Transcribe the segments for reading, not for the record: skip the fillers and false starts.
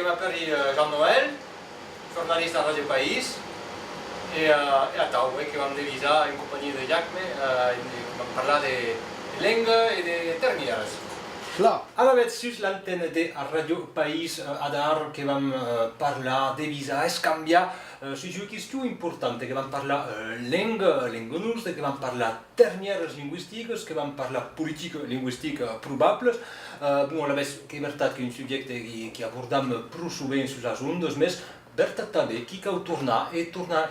Je m'appelle Jean-Noël, journaliste à Radio País, et à Tauwe, qui vam divisar en companyia de Jacme, vam parlar de lenga e de termières. Clar. Aveți sus l'antenne de Radio País adar che vam parlar de visa scambia sus una questione importante che vam parlar lenga nurs, che vam parlar termières linguistiques, che vam parlar politica linguistica probables. Bon, l'aveți que veritat que un subjecte que abordam prou sovint sus les ondes, més veritat també qui cau tornar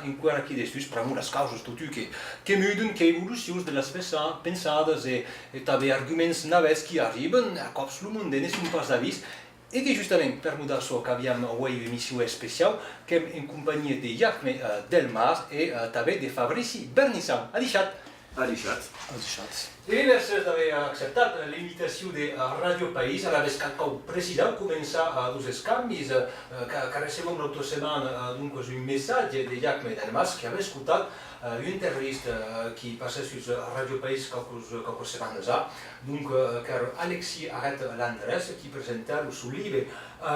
encara aquí dessus per unes causes tot que muden, que evolucions de les pensades e també arguments navets que arriben a cops el món n'és un pas d'avís e que justament per mudar això que havíem avui una emissió especial que en companyia de Jacme Delmas e també de Fabrici Bernissau. Adixat! Adixat. I gràcies d'haver acceptat l'invitació de Radio País, a la vez que cal precisar començar dos canvis que recebem l'altra setmana un missatge de Jacme Delmas que havia escoltat una entrevista qui passait sur Radio País quelques semaines que era Alexis Arret-Landres qui présentait son livre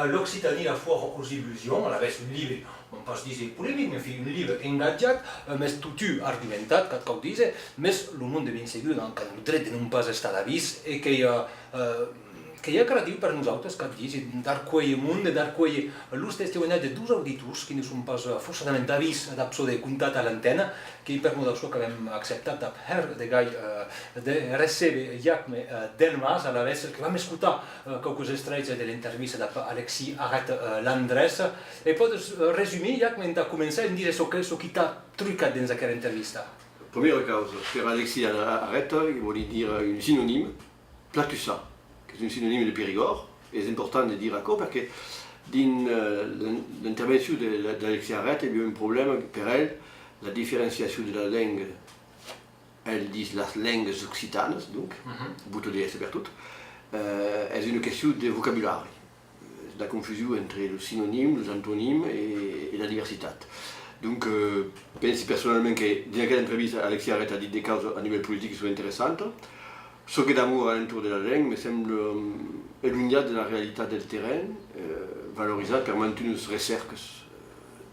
L'Occitanie, la foire aux illusions, a la vez un livre on peut dir polèmic, mais un livre engatjat, més tutu argumentat, que cal dir, més el món de ben segur que el dret de no pas estar d'avís i que hi ha creatiu per nosaltres, cal dir, d'arcuell món, d'arcuell l'ús testimoniat de dos auditors que no són pas forçadament d'avís d'absor de comptat a l'antena, que per molt d'això que hem acceptat de gai de recebre Jacme Delmas, a la vez que vam escoltar quelques extraits de l'intervista d'Alexis Arret-Landres, e pots resumir, Jacme, de començar a dir això que t'ha trucat dins d'aquesta entrevista. Première cause, per Alexis Arret, il voulait dire un synonyme, platussa, qui est un synonyme de Périgord, et c'est important de dire à quoi, parce que dans l'intervention d'Alexis Arret, il y a eu un problème pour elle, la différenciation de la langue, elles disent les langues occitanes, donc, beaucoup de c'est tout, est une question de vocabulaire, la confusion entre le synonyme, les antonymes et la diversité. Donc, je pense personnellement que dans cette entreviste, Alexis Arret a dit des causes à niveau politique qui sont intéressantes. Ce que d'amour alentour de la langue me semble éloigné de la réalité du terrain, valorisé par maintenir une recherche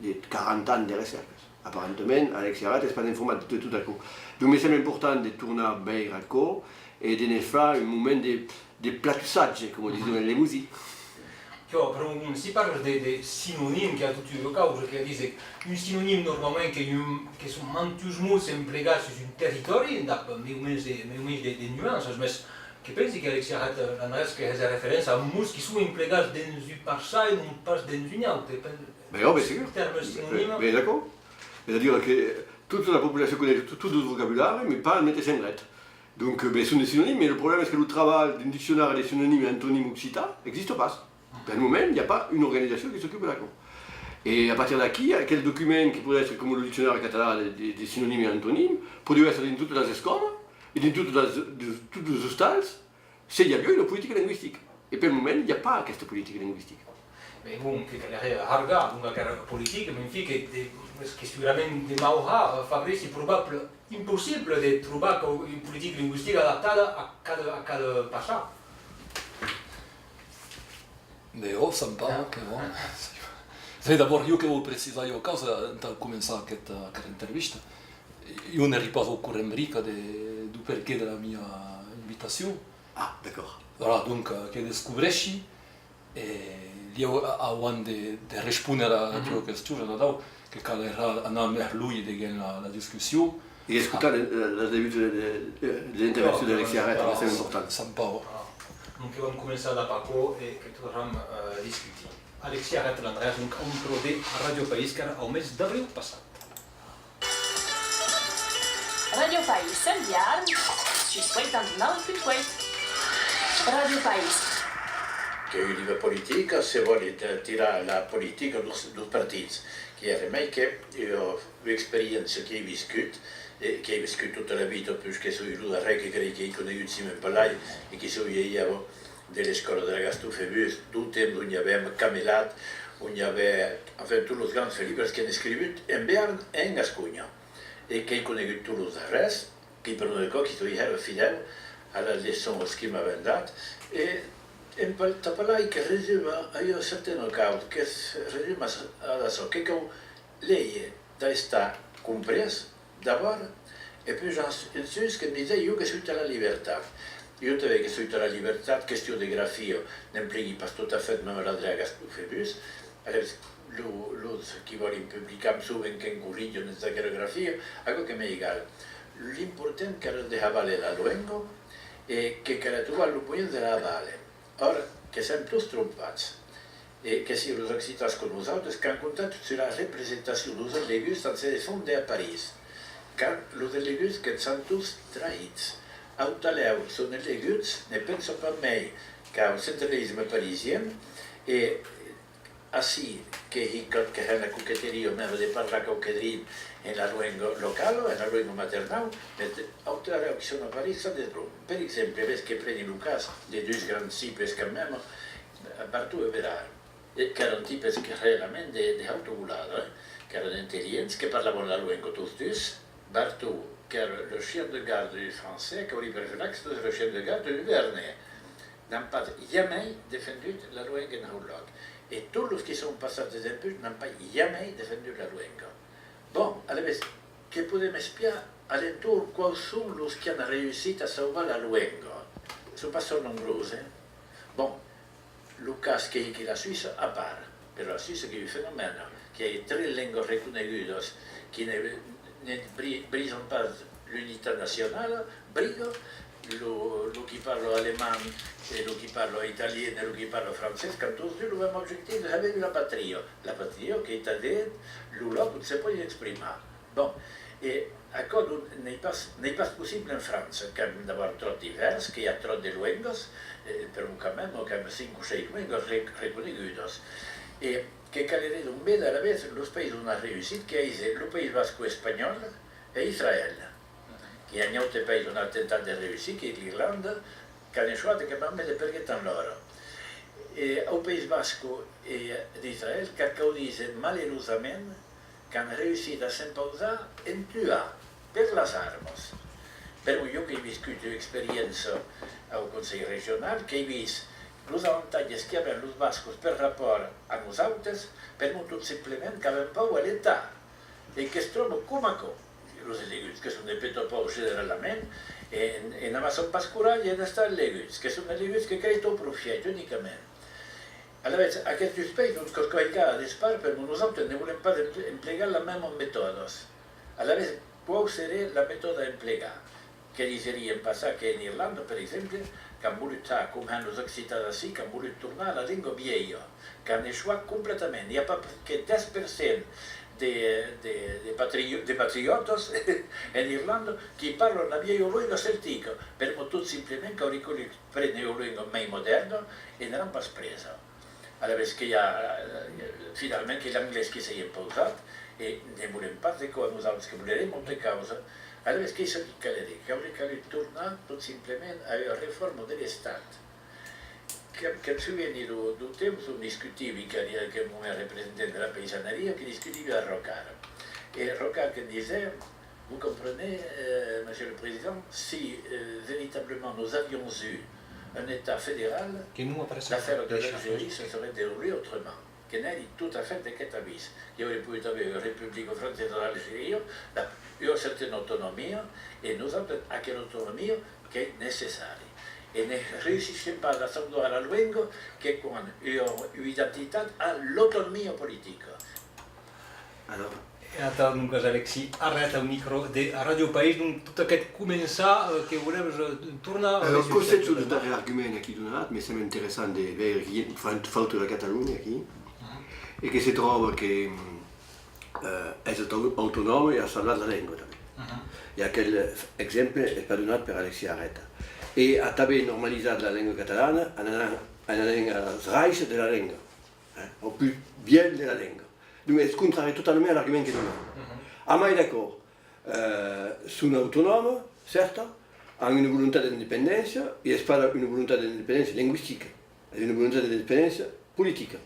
de 40 ans de recherche. Apparemment, Alexis Arret n'est pas informé de tout à coup. Donc, il me semble important de tourner vers le corps et de faire un moment de platissage, comme disent les musiques. Si parles de synonymes qui a toute une cause, qui dit un synonyme normalement que sont mantus mots emplegats sur un territoire, mais menys de nuances, mais que pensi que Alexis Arret-Landres que és référence à mots qui sont emplegats dans un parça et non pas dans un autre. Mais oui, c'est sûr. Mais d'accord. C'est-à-dire que toute la population connaît tout le vocabulaire, mais pas le médecin grec. Donc, ce sont des synonymes, mais le problème est que le travail d'un dictionnaire des synonymes et antonymes occitans n'existe pas. Pour le moment, il n'y a pas une organisation qui s'occupe de la langue. Et à partir d'ici, quel document qui pourrait être comme le dictionnaire catalan des synonymes et antonymes, pourrait être dans toutes les écoles et dans toutes les hostels, s'il y a lieu une politique linguistique. Et pour le moment, il n'y a pas cette politique linguistique. Mais bon, que les harga d'une guerre politique, mais que segurament de Maura, Fabrice, c'est probable, impossible de trouver une politique linguistique adaptée à cada passat. Mais oh, ça me parle, que bon. D'abord, io che volevo precisare io causa da cominciare questa intervista. Io ne riposo con Emrica du perché della mia invitation. Ah, d'accord. Voilà, donc, che descubresci e io avant de rispondere a la tua questione, che era andare a lui la discussione. Et écouter le début de l'intervention d'Alexis Arret, c'est important. Ça me parle. Donc, vam començar de Paco i que tornem a discutir. Alexis Arret-Landres, un prode a Radio País que era el mes d'abril passat. Radio País s'enviar sus 89.8. Radio País. Che il livello politico se vuole tirare la politica dei partiti, che è ormai che io ho l'esperienza che ho vissuto che hai vissuto tutta la vita, perché sono io a Reche che ho conosciuto in Palai e che sono io delle scuole della Gastufebus, tutto il tempo dove avevamo camminato, dove avevamo tutti i grandi libri che hanno scritto in Bern e in Gascogna e che ho conosciuto tutti i resti, che per noi che sono fideli alla lezione che mi avevano dato e in tapalai che resume io certain caut che resume adesso che lei da sta compres d'abord et puis ensuite que me disait yo que suite à la liberté. Jo te veig que suite à la liberté, question de graphie, n'implique pas tout à fait même la dragas Phébus. Alors, l'autre qui va publicar souvent qu'un corriggio nella grafia, algo che mi è egal. L'important che era dejava la lengua e che la tua l'opinione della vale. Ora, che siamo tutti trompati, e che si los excitats con nosaltres, que han comptat sur la representació dels alegus en se fondé a París. Car los alegus que són tots traïts. Autaleu són aleguts, ne penso pas mai qu'au centralisme parisien, e així que è la coqueteria même de parlar qualquedrin en la lengua locale, en la lengua maternal, autaleu que són a París s'ha de trobar. Per exemple, ves que preni el cas de dos grans cipres que même Bartó e Verard, que eren tipus que realment d'autovolada, que eren intel·ligents, que parlaven la lengua tots dos. Bartó, que era le chien de garde français, que Oliver Jolax était le chien de garde du Vernet, n'ont pas jamais défendu la langue en Hollande. Et tous les qui sont passés des impulses n'ont pas jamais défendu la langue. Bon, alors, que podem espiar à l'entour quels sont les qui ont réussi à sauver la langue? Ils ne sont pas so nombreux. Bon, le cas qui est la Suisse à part, mais la Suisse qui est un phénomène, qui a 3 langues reconnues, qui ne brisent pas l'unité nationale, brigent le qui parle allemand et le qui parle italien et le qui parle français, quand tous deux le même objectif, c'est la patrie. La patrie qui est à dire, le loc ne sait pas l'exprimer. Bon, et à cause n'est pas possible en France, comme d'avoir trop divers, qu'il y a trop de langues, per quand même 5 ou 6 langues reconnues. Et que calerait donc bien à la vez les pays où on a réussi, qui est le Pays Basque espagnol et Israël. Il y a un autre pays où on a tenté de réussir, qui est l'Irlande, qui a échoué, qui m'a mis de perdre en l'or. Et au Pays Basque et d'Israël, quelqu'un disait malheureusement qu'on a réussi à s'imposer en tuant per les armes. Per io che ho vissuto esperienza au Conseil régional, che ho visto les avantatges que avaient les bascos per rapport a nosaltres, per tout simplement qu'avem pau a l'État, et que es troba com a com. Els aleguts, que són de petopou generalment, e no són pas corall i han estat aleguts, que són aleguts que creen tot profit, únicament. Aleshores, aquests dos països que qualcà dispar, però nosaltres no volem pas emplegar les mêmes mètodes. Aleshores, qual seria la mètode a emplegar? Que diríem passar que en Irlanda, per exemple, que han volut, com han els excitats així, que han volut tornar a la llengua vieja, que han échouat completament. Hi ha pas que 10% de patriotes en Irlanda qui parlent la vieille lingua celtica, per tot simplement que auriculli prenen una lingua més moderna i n'han pas presa. Aleshores, que hi ha, finalment, que l'anglès que s'ha imposat, i ne volem pas de quoi nosaltres, que volem molta causa. Aleshores, què és el que cal dir? Que hauria calit tornar tot simplement a la reforma de l'Estat. Que em souveni du temps on discutiva, que mon représentant de la paysannerie, qui discutiva à Rocard. Et Rocard qui disait, vous comprenez, Monsieur le Président, si véritablement nous avions eu un État fédéral, l'affaire de l'Algérie se serait déroulée autrement. Que n'est tout à fait de cet avis. Il y aurait pu avoir une République française de l'Algérie, une certaine autonomie, et nous avons quelle autonomie qui est nécessaire. Et ne réussissons pas à savoir la langue que quand une identité à l'autonomie politique. Alors, Iată, donc, Alexis, arrête au micro de Radio País, donc tot aquest començar que volem tornar... Alors, concept sur le dernier argument qui donne, mais c'est intéressant de voir qu'il faut de la Catalogne ici, et que se trouve que est autonome et a salvat la langue també. I aquell exemple és pas donat per Alexis Arreta. Et a també normalitzat la langue catalana en anant als raïs de la langue, au plus bien de la langue. Donc és contrari totalment a l'argument que dona. A mai d'acord, són autonomes, certes, amb una voluntat d'independència, i és pas una voluntat d'independència lingüística, és una voluntat d'independència política.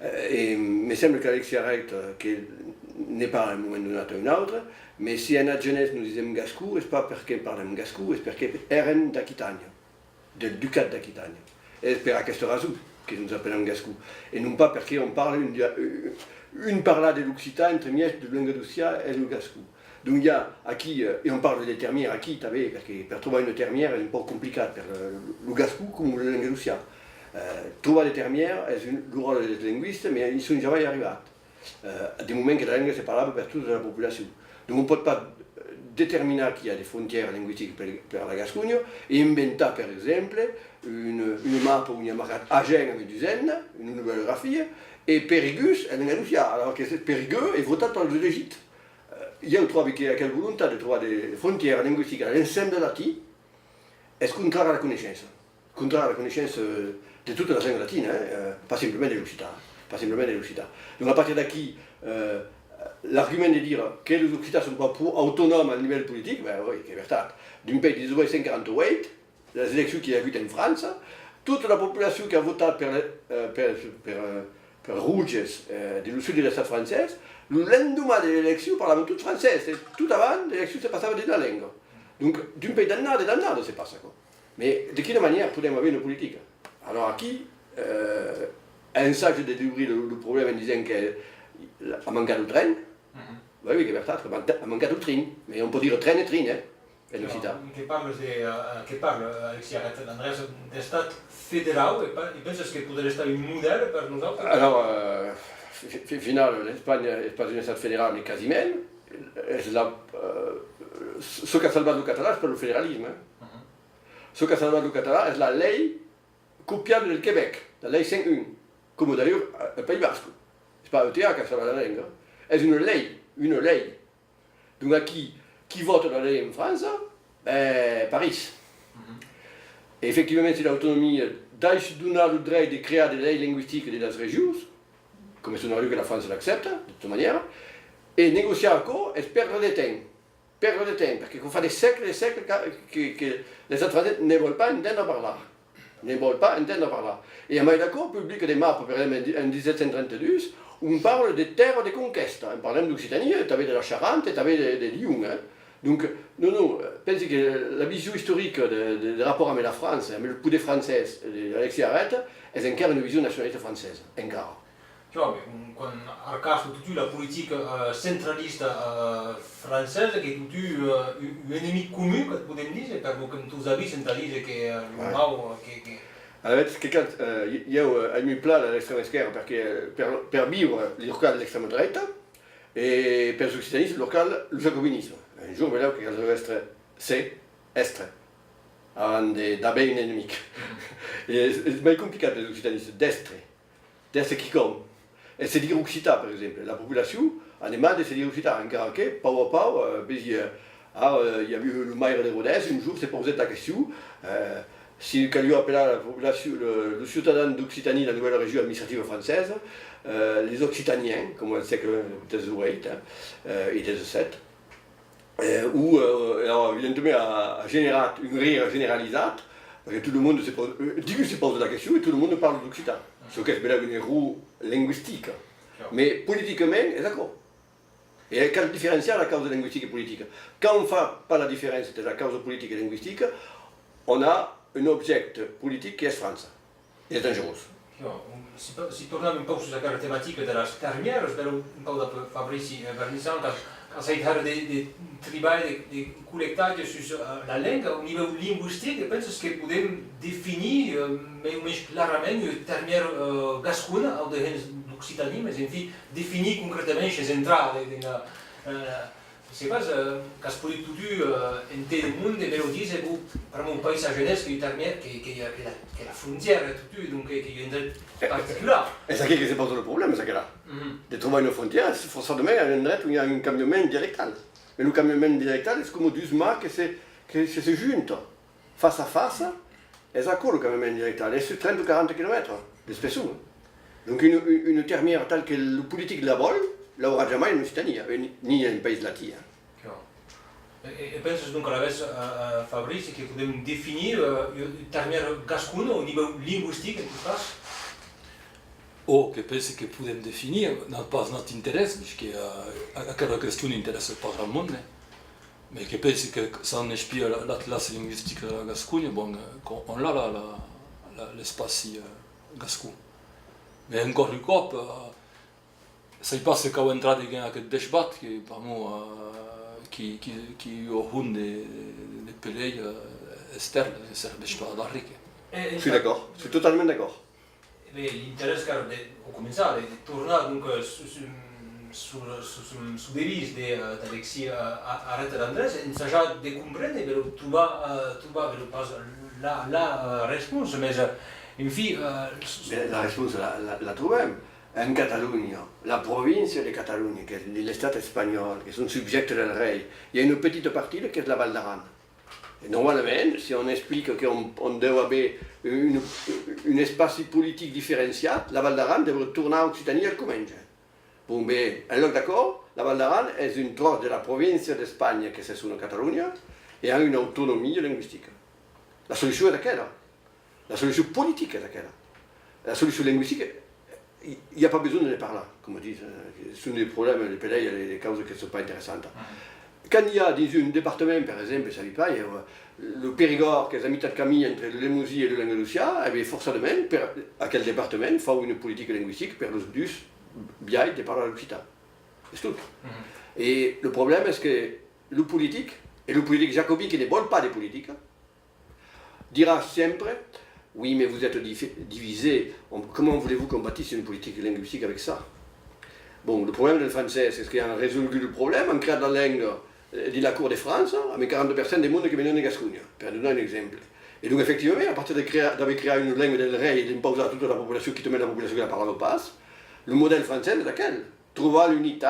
Et me sembla que Alexis Arreta, que n'est pas à un moment donné à un autre, mais si en notre jeunesse nous disons gascou, c'est pas parce qu'ils parlent gascou, c'est parce qu'ils étaient d'Aquitania, du ducat d'Aquitania. est per aquesta raison que nous appelons gascou, et non pas parce qu'on parle une parla de l'occitan entre mies de Languedocia et le gascou. Donc il y a qui, et on parle des termières, qui t'avais, parce que pour trouver une termière est un peu compliqué pour le gascou comme le Languedocia. Trouver des termières est le rôle des linguistes, mais ils ne sont jamais arrivés. Du moment que la langue c'est parlable pour toute la population. Donc on ne peut pas déterminer qu'il y a des frontières linguistiques pour la Gascogne et inventer par exemple une map où il y a marqué Agen avec du Zen, une nouvelle graphie, et Périgus et l'Andalusia, alors que Périgueux est voté par l'Égypte. Io trovo che quella volontà di trovare delle frontiere linguistiche all'insieme della T è contraria alla conoscenza di tutta la lingua latina, pas simplement de l'Occità. Donc à partir d'aquí, l'argument de dire que les Occitans ne sont pas autonomes à niveau politique, ben oui, c'est vrai. D'un pays de 1958, les élections qu'il y a eu en France, toute la population qui a voté per Rouges du sud de l'État français, le lendemain de l'élection parlava tout français, et tout avant l'élection se passava dans la langue. Donc d'un pays dannado c'est pas ça. Mais de quelle manière pouvons avoir une politique? Alors ici, un sac de découvrir le problème en disant qu'il a manqué de train. Oui, c'est vrai, il a manqué de train, mais on peut dire train et train, en Occitan. Che parla Alexis Arret, Andrés, d'estat federal, e penses que podria estar un model per nosaltres? Alors, au final, l'Espagne n'est pas un État fédéral, mais quasiment. Ce qui a salvé le catalan, c'est pas le fédéralisme. Ce qui a salvé le catalan, c'est la ley copiable du Québec, la ley 5.1, comme d'ailleurs le Pays Basque. Ce n'est pas ETA qui a salvé la langue, c'est une ley. Donc, à qui vote la ley en France? Paris. Et effectivement, c'est l'autonomie d'ajouter le droit de créer des lois linguistiques dans les régions, comme c'est normal que la France l'accepte, de toute manière, et négocier encore et perdre du temps. Parce qu'il faut des siècles et des siècles que les autres Français ne veulent pas entendre parler. Et à Maïdako publie des maps, par exemple, en 1732, où on parle des terres de conquête. On parle d'Occitanie, tu avais de la Charente et tu avais des Lyon. Donc, non, je pense que la vision historique des rapports avec la France, avec le pouls des Français, d'Alexis Arret, est encore une vision nationaliste française, encore. Cioè, con al caso tutti la politica centralista francese che tutti un nemico comune che possiamo dire per che tu sapi centralise che mau che Alors, io ho mis plat all'estrema esquerra perché per vivere il locale dell'estrema droite e per gli occitanismi il locale il jacobinismo. Un giorno vedevo che doveva essere estre, da bene nemico. È molto complicato per gli occitanismi, destre qui comme. Et c'est dire occitan, par exemple. La population a demandé de se dire occitan, encore que, pau à pau, il y a eu le maire de Rodez, un jour s'est posé la question, si lui appelait la population, le citoyen d'Occitanie, la nouvelle région administrative française, les Occitaniens, comme au siècle XVIII et XVII, où, alors, évidemment, a généré une rire généralisée, parce que tout le monde se pose la question et tout le monde parle d'occitan. Ce qui est une roue linguistique. Mais politiquement, c'est d'accord. Et quelle différence la cause linguistique et politique? Quand on ne fait pas la différence entre la cause politique et linguistique, on a un objet politique qui est France. Et c'est dangereux. Si torniamo un po' sulla tematica della termiera, spero un po' da Fabrici Vernissant, quand ça a des travail de collectage sur la langue au niveau linguistique, je pense que nous pouvons définir mais clairement une termière gascone de l'Occitanie, mais enfin définir concrètement chez Central. Je ne sais pas, quand je peux tout en tout le monde, mais on dit que pour mon pays jeunesse, qu'il y a une termière qui est la frontière, donc qui est un trait particulier. Et c'est ce qui se pose le problème, c'est que là. De trouver une frontière, forcément, il y a un endroit où il y a un caminnement dialectal. Mais le caminnement dialectal, c'est comme 12 mots qui se juntent face à face, et ça coule le caminnement dialectal, et c'est 30 ou 40 km d'espesseur. Donc une termière telle que le politique la vole, l'aura jamais en Occitanie, ni en pays latin. Et penses donc à la vez, Fabrice, que nous pouvons définir une termière gascone au niveau linguistique en tout cas? O che pensi che possiamo definire, non pas notre intérêt, perché quella questione interessa pas grand monde, mais che pensi che ça on inspire l'atlas linguistique de la Gascogne, bon, on a l'espace gascon. Mais encore une cop, ça y passe qu'au entrar de gain aquest débat qui vraiment qui au hund de pelei externe, c'est l'histoire d'Arrique. Je suis d'accord, je suis totalement d'accord. L'intérêt de commencer de tourner donc sous devise d'Alexis Arrête d'Andrés, il s'agit de comprendre et de trouver la réponse, mais en fait... La réponse la trouvons. En Catalogne, la province de Catalogne, qui est l'État espagnol, qui sont subjects del rei, il y a une petite partie qui est la Val d'Aran. Et normalement, si on explique qu'on doit avoir un espace politique différencié, la Val d'Aran devrait tourner à Occitanie al comença. Bon, mais alors d'accord, la Val d'Aran est une troche de la province d'Espagne qui est sur la Catalogne et a une autonomie linguistique. La solution est laquelle? La solution politique est laquelle? La solution linguistique, il n'y a pas besoin de les parler, comme on dit. Ce sont des problèmes, les pédales, il y a des causes qui ne sont pas intéressantes. Quand il y a dans un département, par exemple, ça ne pas, le Périgord, qui est la mitad de camí entre le Limousin et le Languedocia, eh bien, forcément, à quel département fait une politique linguistique pour les dus bien de parler l'occitan. C'est tout. Et le problème est que le politique, et le politique jacobin qui ne veut pas de politique, dira sempre, oui, mais vous êtes divisés, comment voulez-vous qu'on bâtisse une politique linguistique avec ça? Bon, le problème du français, c'est qu'il y a résolu le problème en créant la langue de la Cour de France, avec 40% des mondes qui viennent de Gascogne, pour donner un exemple. Et donc, effectivement, à partir d'avoir créé une langue del rei et d'imposer à toute la population qui te met la population qui la parle pas, le modèle français est lequel? Trouver l'unité,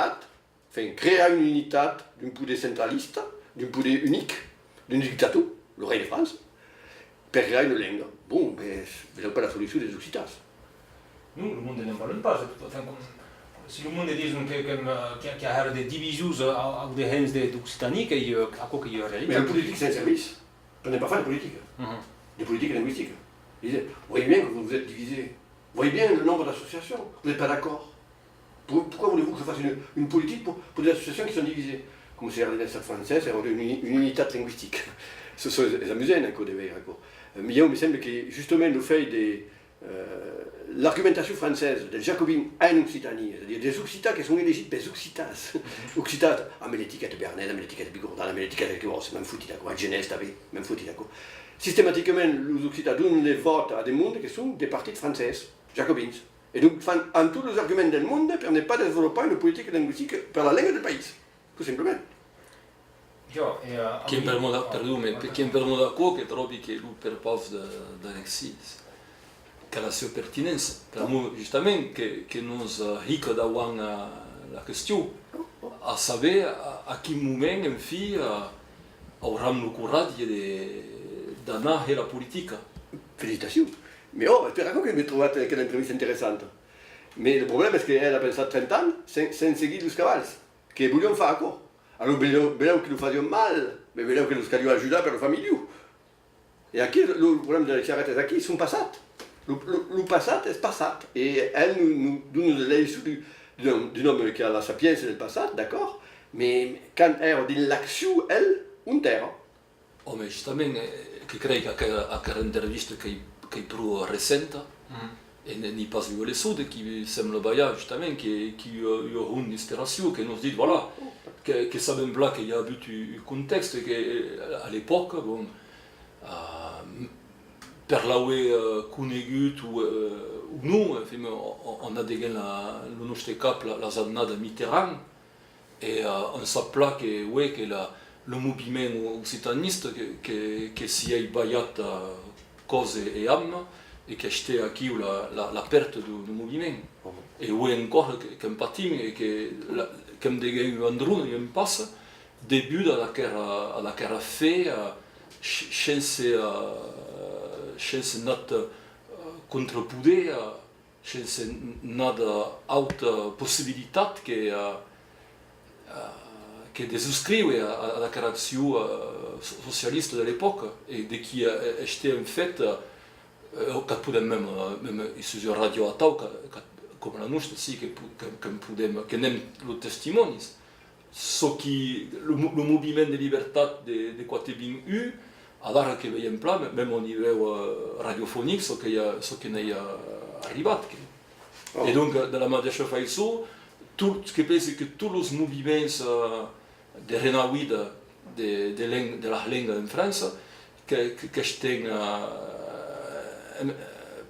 enfin, créer une unité d'un pouvoir centraliste, d'un pouvoir unique, d'une dictature, le rei de France, pour créer une langue. Bon, mais ce n'est pas la solution des Occitans. Nous, le monde n'en parle pas. Si le monde dit qu'il y a des divisions ou des haines d'Occitanie, il y a quoi qu'il y a réalité. Mais la politique, c'est un service. On n'est pas faire de politique. Des politiques linguistiques. Vous voyez bien que vous êtes divisés. Vous voyez bien le nombre d'associations. Vous n'êtes pas d'accord. Pourquoi voulez-vous que je fasse une politique pour des associations qui sont divisées? Comme c'est l'État français, c'est une unité linguistique. Ce sont les amusants, encore des veilles. Mais il me semble que justement le fait de l'argumentation française des Jacobins en Occitanie, c'est-à-dire des Occitans qui sont éligibles des Occitas. Occitas, mais l'étiquette Bernel, mais l'étiquette Bigordan, mais l'étiquette Quéros, même foutu d'accord, Genèse, même foutu d'accord. Systématiquement, les Occitans donnent les votes à des mondes qui sont des partis françaises, Jacobins. Et donc, en tous les arguments du monde, pour ne pas développer une politique linguistique pour la langue du pays, tout simplement. Chi è per moda, perdone, chi è per moda che trovi che lui per pos d'Alexis, che la sua pertinenza, per noi giustamente che nos rica da la questione, a sapere a che momento in fi avranno il coraggio di dare la politica. Félicitations. Mais oh, j'espère que je trouve quelle entrevista intéressante. Mais le problème est qu'elle a pensé 30 ans sans seguir les cavals, que voulions faire encore. Alors, bello que nous faisions mal, mais bello que nous allions aider pour la famille. Et aquí, le problème de l'Alexis Arrête est aquí, ils sont passés. Le passé est passé. Et elle nous donne les leçons d'un homme qui a la sapience del passé, d'accord? Mais quand elle dit l'action, elle, un terre. Oh, mais justement, che credo che quella intervista che è più recente, e ne pas vu les sauts, qui sembla bien justement, qui a une inspiration, qui nous dit, voilà, que ça même là qu'il y a eu un contexte, qu'à l'époque, bon, per la conegut ou non, on a déjà le nostre cap la zadnada Mitterrand, et on s'appela que le mouvement occitaniste que s'y est bayat cause et âme, et que c'était aquí la perte du mouvement. Et où encore qu'un patim et que me dégaine un drone et un passe début de la guerre fait sans notre contre-pouder, sans notre autre possibilité que de souscrire à la caractéristique socialiste de l'époque et de qui était en fait que podem même sur radio atau comme la nostra sì que n'aime le testimonis ce qui le mouvement de liberté de quoi t'es bien eu ara que veiem pla, même au niveau radiofonique, ce que n'hi ha arribat. Et donc, de la mateixa façon, ce que penso que tous els moviments de renauïda de la llengua en França, que estem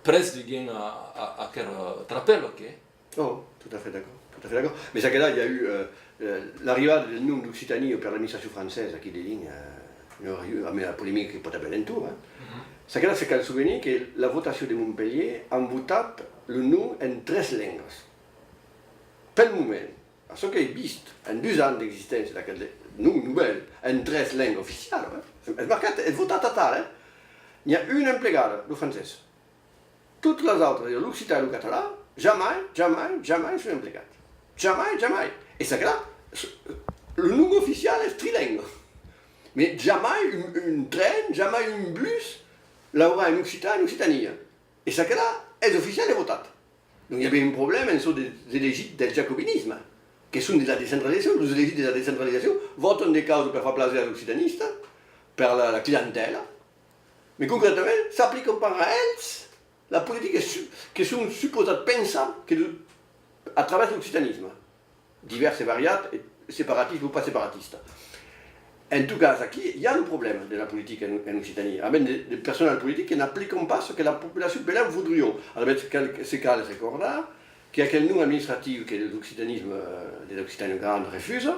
pres diguem a aquesta trapel, ok? Oh, tout à fait d'accord. Tout à fait d'accord. Mais ça que là, il y a eu l'arrivée du nom d'Occitanie par l'administration française qui déligne la polémique qui peut être en tout. Ça que là, c'est qu'elle souvenir que la votation de Montpellier a voté le nom en 3 langues. Pel moment, à ce qu'il y a en 2 ans d'existence d'aquest nom nouvelle en 3 langues officielles, c'est marqué, c'est voté total, il y a une empleada de français. Toutes les autres, l'occitan et le catalan, jamais sont implicats. Jamais. Et c'est que là, le nom officiel est trilingue. Mais jamais un train, jamais un bus, là aura en occitan et en occitanie. Et c'est que là, est officiel et voté. Donc il y avait un problème sur des élites du jacobinisme, qui sont de la décentralisation. Les élites de la décentralisation votent des causes pour faire plaisir à l'occitaniste, pour la clientèle. Mais concrètement, ça s'applique pas à elles la politique qui sont supposées penser à travers l'occitanisme, divers et variés, séparatistes ou pas séparatistes. En tout cas, ici, il y a le problème de la politique en Occitanie. Il y a même des personnels politiques qui n'appliquent pas ce que la population belge voudrait. Alors, c'est qu'à le recorder qu'il y a quel nom administratif que l'occitanisme des Occitaniens grands refusent.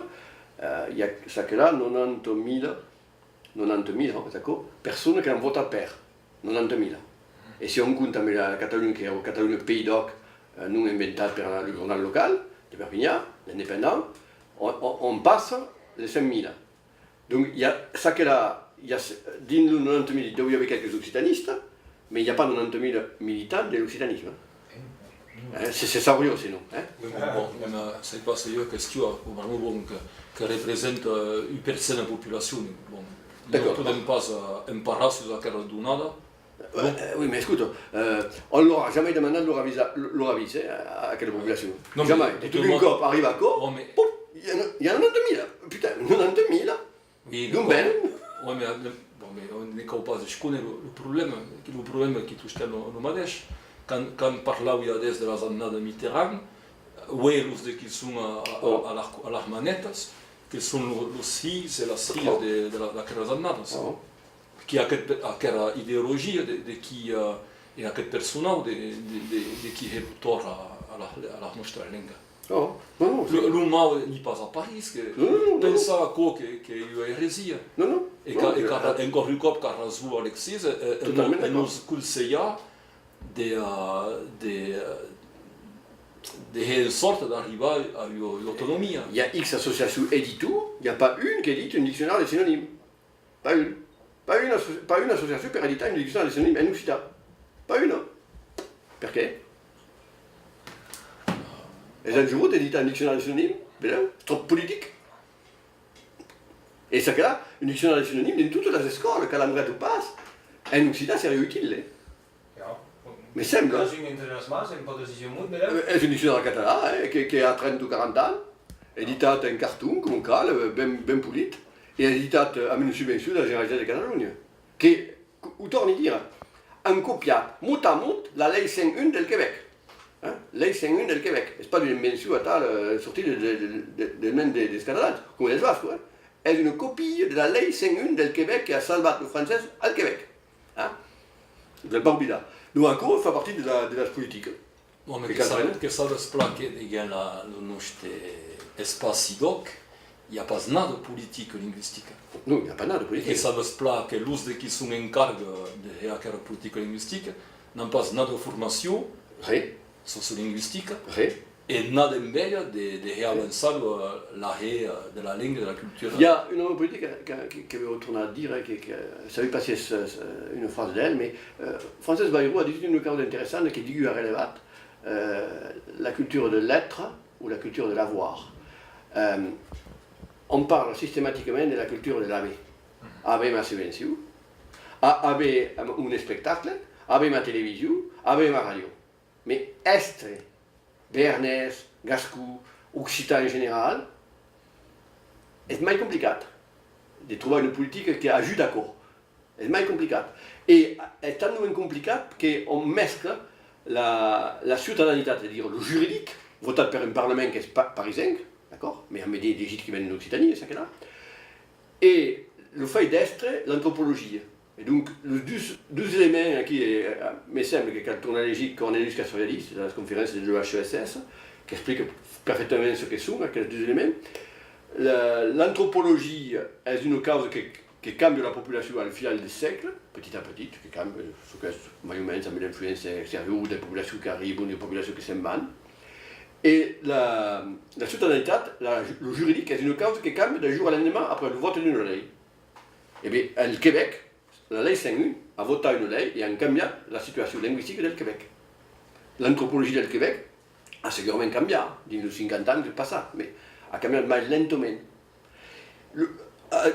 Il y a ça que là, 90 000 personnes qui ont voté pour. 90 000. Et si on compte avec la Catalogne, qui est la Catalogne Pays d'Oc, nous inventé par le journal local de Perpignan, l'Indépendant, on passe les 5 000. Donc il y a ça que là, il y a dans les 90 000, il doit y avoir quelques occitanistes, mais il n'y a pas 90 000 militants de l'occitanisme. C'est sérieux sinon. Bon, c'est pas sérieux question, que représente 1% de la population. Bon, d'accord. Tout n'est pas emparrat sur la terre donada. Oui, mais écoute, on ne leur a jamais demandé de leur aviser à quelle population. Non, jamais. Et tout le corps arrive à corps, il y a 90 000. Putain, 90 000. Oui, donc ben. Oui, mais on n'est pas de connaître le problème qui touche le mateix. Quand parlava ja des de les années de Mitterrand, els qui sont a les manetes, que són els fills i les filles d'aquelles anades. Que aquesta ideologia de qui hi ha aquest personal de qui és l'autor a la nostra llengua. Le mal n'est pas à Paris, que pensa que hi ha heresia. Et encore un cop que Razou Alexis nous conseilla de sorte d'arriver à l'autonomie. Il y a X associations édito, il n'y a pas une qui édite un dictionnaire des synonymes. Pas une. Pas une association pour éditer un dictionnaire des synonymes en occitan. Pas une. Pourquoi? Les enjeux d'éditer un dictionnaire des synonymes, c'est trop politique. Et ça que là, un dictionnaire des synonymes, dans toutes les écoles, quand la passe, en occitan, c'est utile. Mais c'est simple. C'est un dictionnaire catalan qui a 30 ou 40 ans, édité en carton, comme on cale, bien poli, et édité avec une subvention de la Généralité de Catalogne, qui, où torne dire, a copié mot à mot la loi 5.1 du Québec. Loi 5.1 du Québec. Ce n'est pas une invention sortie des mains des Catalans, comme les Basques. C'est une copie de la loi 5.1 du Québec qui a salvé le français au Québec. Vous n'avez pas oublié. Nous encore, ça fait partie de la politique. Bon, mais que ça explique le nostre espace idoc, il n'y a pas nada de politique linguistique. Non, il n'y a pas nada de politique. Et ça explique que les qui sont en charge de la politique linguistique n'ont pas nada de formation sociolinguistique et nada d'embellir de réavancer de la langue, de la culture. Il y a une autre politique qui veut retourner à dire, ça veut passer une phrase d'elle, mais Frances Bayrou a dit une chose intéressante qui dit à relever la culture de l'être ou la culture de l'avoir. On parle systématiquement de la culture de l'haver. Haver ma subvention, haver un spectacle, haver ma télévision, haver ma radio. Mais est béarnais, gascou, occitan en général, c'est plus compliqué de trouver une politique qui ajoute d'accord. è mai complicat. E è tellement complicat qu'on mescla la ciutadanitat, c'est-à-dire le juridique, votat per un Parlament qui est parisien, d'accord, mais avec des gîtes qui viennent d'Occitanie, ça que là, et le fait d'être l'anthropologie. Et donc, les deux éléments qui me semble que quand on a élu Cornelius Castoriadis, dans la conférence de l'EHESS, qui explique parfaitement ce que sont, ces deux éléments, l'anthropologie est une cause qui cambie la population au fil des siècles, petit à petit, qui cambie, ce que moyennement ça met l'influence extérieure des populations qui arrivent ou des populations qui s'en vont. Et la cittadinité, le juridique, est une cause qui cambie d'un jour à lendemain après le vote d'une loi. Et bien, au Québec, la loi 51 a voté une loi et a changé la situation linguistique du Québec. L'anthropologie du Québec a sûrement changé, dans les 50 ans, c'est pas ça, mais a changé mais lentement.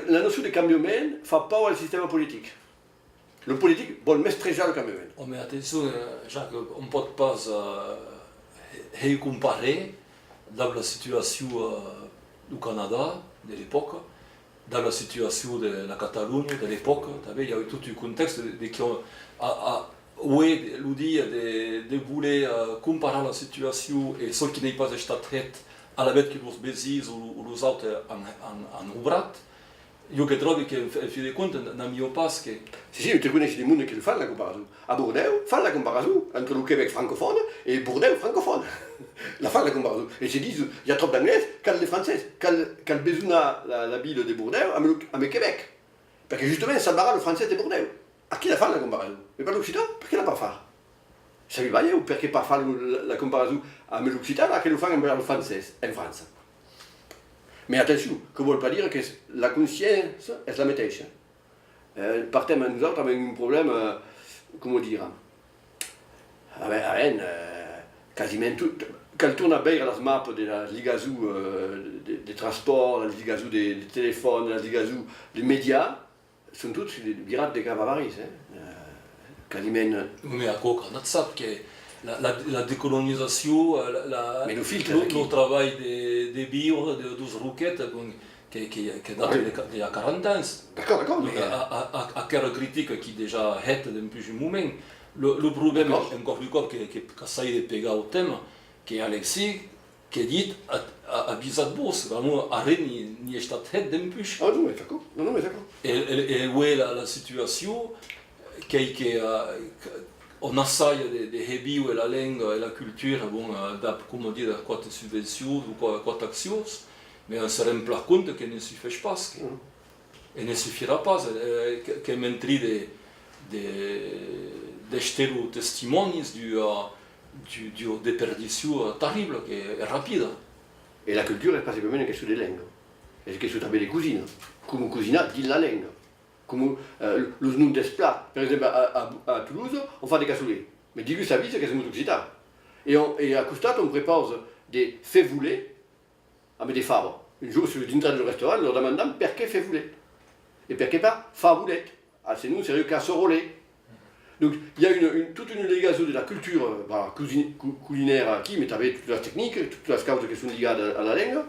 La notion de changement fait peur au système politique. Le politique veut maîtriser le changement. Oh, mais attention, Jacques, on ne peut pas comparer dans la situation du Canada de l'époque, dans la situation de la Catalogne de l'époque. Il y a eu tout un contexte où l'on dit de vouloir comparer la situation et ce qui n'est pas été fait à la bête que les bézis ou les autres en ouvrat. Je trouve qu'en fin de compte, n'a mieux pas que... Si, tu connais des gens qui font la comparaison. À Bordeaux, font la comparaison entre le Québec francophone et Bordeaux francophone. La font la comparaison. Et se disent, il y a trop d'anglais, qu'elle les français, qu'elle besoin la ville de Bordeaux à le Québec. Parce que justement, ça barre le français de Bordeaux. À qui la fait la comparaison? Mais pas l'Occitan, pourquoi la pas faire? Ça lui va ou pourquoi pas faire la comparaison avec l'Occitan, à qui le font avec le français en France? Mais attention, ce ne veut pas dire que la conscience est la même. Par thème, nous autres avons un problème, comment dire, à Rennes, quasiment tout. Quand on a bien la map de la ligazou des transports, la ligazou des téléphones, la ligazou des médias, sont tous des pirates des Cavavaris. Quasiment. Mais à quoi on a ça que la décolonisation, le travail des bios, des 12 roquettes qui date d'il y a 40 ans. D'accord. Donc, à quelle critique qui déjà est depuis un moment. Le problème, encore plus corps, que ça y est péga au thème, que Alexis, qui dit à Bizadbos, vraiment, à Rennes, n'y est pas fait depuis. Ah non, mais d'accord. Et où est la situation on essaye de réduire la langue et la culture, comme dire, quoi de subventions ou quoi d'actions, mais on se rend pas compte que ne suffit pas. Et ne suffira pas que montrer des testimonies de perdition terrible, qui est rapide. Et la culture est pas simplement une question de langue. C'est une question des cuisines. Comme cuisine dit la langue. Comme les noms des plats. Par exemple, à Toulouse, on fait des cassoulets. Mais dis-lui sa vie, c'est quasiment occitan. Et à Coustat, on prépare des févoulés avec des faves. Un jour, sur l'entrée du restaurant, leur demandant pourquoi févoulé. Et pourquoi pas favoulette. Ah, c'est nous, c'est le casserolé. Donc, il y a toute une légation de la culture culinaire qui, mais avec toute la technique, toutes les causes qui sont liées à la langue.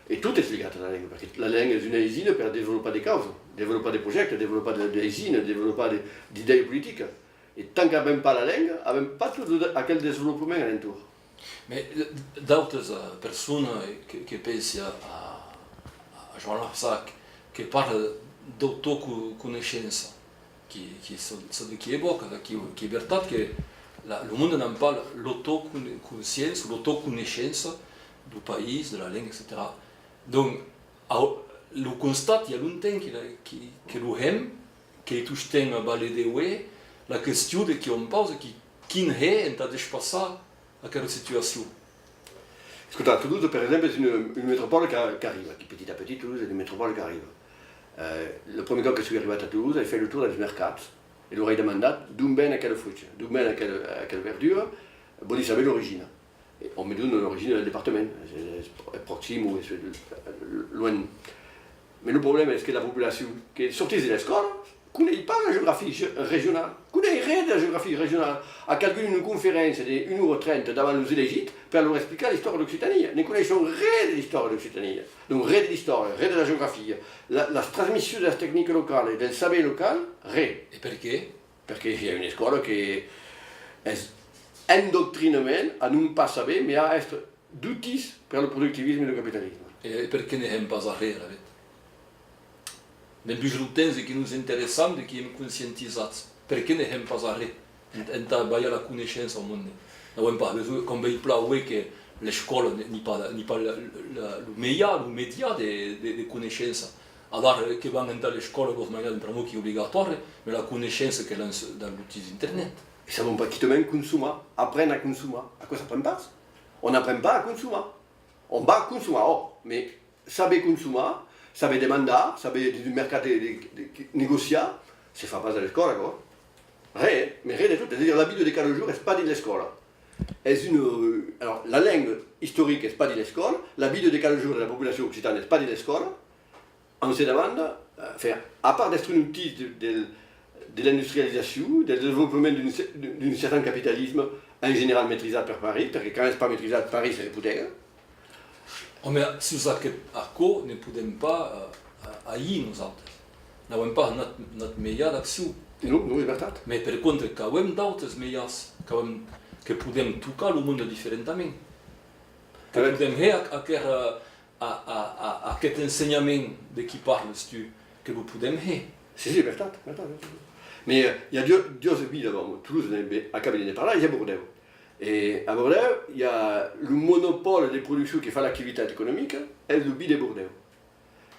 Et tout est lié à la langue, parce que la langue est une usine pour développer des causes, développer des projets, développer des usines, développer des idées politiques. Et tant qu'il n'y a même pas la langue, il n'y a même pas tout à quel développement alentour. Mais d'autres personnes qui pensent à Jean Larsac, qui parlent d'autoconnaissance, qui évoquent, qui est verdad que le monde n'a pas l'autoconscience, l'autoconnaissance du pays, de la langue, etc. Donc, le constat, il y a longtemps que l'aime, que tout le temps baladé, la question de qui on pose, qui est en train de se passer à quelle situation. Parce que à Toulouse, par exemple, c'est une métropole qui arrive, qui petit à petit, Toulouse est une métropole qui arrive. Le premier gars qui est arrivé à Toulouse, il fait le tour des mercats. Il aurait demandé d'où vient quelle fruit, d'où vient quelle verdure, bon, il savait l'origine. On me donne l'origine du département, c'est proxime ou loin. Mais le problème est que la population qui est sortie de l'école, connaît pas la géographie régionale, connaît rien de la géographie régionale, a calculé une conférence de 1h30 devant nous l'Égypte pour leur expliquer l'histoire de l'Occitanie. Ne connaissons rien de l'histoire de l'Occitanie, donc rien de l'histoire, rien de la géographie. La transmission de la technique locale et del savoir local, rien. Et pourquoi? Parce qu'il y a une école qui est endoctrinement à ne pas savoir, mais à être d'outils pour le productivisme et le capitalisme. Et pourquoi ne hem pas arrer, la vete? Ne bijlutens que nous interessam de que hem conscientisats. Pourquoi ne hem pas arrer? Enta baia la connaissance au monde. Nous hem pas besoin, comme il plaît que l'école n'est pas le meilleur, le média de connaissances. Alors que van enta l'école de manière vraiment qui est obligatoire, mais la connaissance que lance dans l'outil internet. Ils ne savent pas qui te mène consommer, apprennent à consommer. À quoi ça prend pas? On n'apprend pas à consommer. On va consommer, mais savoir consommer, savoir demander, savoir du mercato négocier, c'est ne fait pas à l'école, quoi. Rien, mais rien de tout. C'est-à-dire la vie de cada jour n'est pas de l'école. Alors, la langue historique n'est pas de l'école, la vie de cada jour de la population occitane n'est pas de l'école. On se demande, à part d'être un outil de l'industrialisation, du développement d'un certain capitalisme en général maîtrisé par Paris, parce que quand ce n'est pas maîtrisé par Paris, c'est réputé. Mais si vous avez accord, ne pouvons pas haïr nous autres. Nous n'avons pas notre meilleure action. Non, c'est verdade. Mais par contre, quand nous avons d'autres meilleures, que pouvons toucher le monde différemment. Que pouvons faire à cet enseignement de qui parles-tu, que vous pouvez faire. C'est verdade. Mais il y a deux villes avant. Toulouse acaba de parler, il y a Bordeaux. Et à Bordeaux, il y a le monopole des productions qui fait l'activité économique, est le bi de Bordeaux.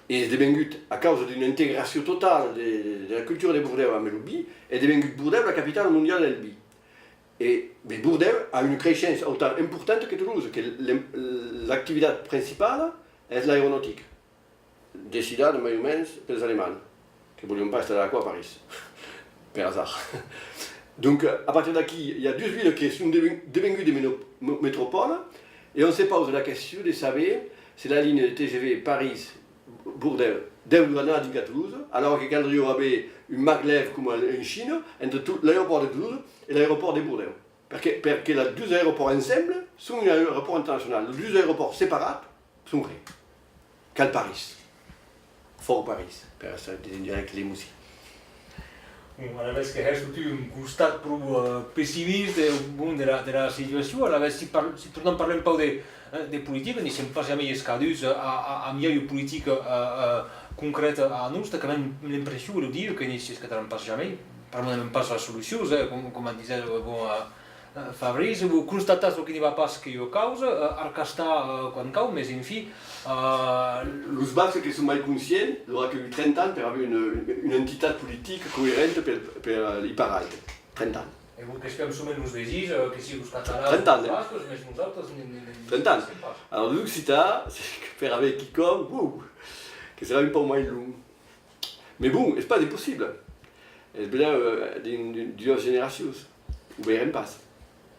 Et c'est devenu, à cause d'une intégration totale de la culture de Bordeaux avec le bi, est devenu Bordeaux la capitale mondiale du bi. Et Bordeaux a une croissance autant importante que Toulouse, que l'activité principale est l'aéronautique, décidée de moins par les Allemands, qui ne voulaient pas rester à Paris, par hasard. Donc, à partir d'ici, il y a deux villes qui sont devenues des métropoles, et on se pose la question de savoir si la ligne de TGV Paris-Bordeaux devrait aller à Toulouse, alors que Caldrio avait une maglev comme en Chine, entre l'aéroport de Toulouse et l'aéroport de Bordeaux. Parce que les deux aéroports ensemble sont un aéroport international. Les deux aéroports séparés sont créés. Cal Paris. Fort Paris, pour dire avec les musiques. A la vez que és un costat prou pessimista de la situació, a la vez si tornem parlem un poc de política, ni sempre pas jamais escadus a millor política concreta a nous, que hem l'impressió de dir que ni si es que tenim pas jamais, permanentment pas les solucions, com disait Fabrice, vous constatez ce qui ne va pas, ce qui est cause, arcastar quan cau, mais en fi... Les Basques qui sont mal conscients, il aura que 30 ans pour avoir une entité politique cohérente pour y parler. 30 ans. Et vous, qu'est-ce que som nous desig, que si els catalans, 30 ans, els bascos, mais nosaltres... 30 ans. Alors l'Occità, c'est faire avec quiconque, que sera un peu moins long. Mais bon, c'est pas impossible. C'est bien d'une génération, ou bien pas.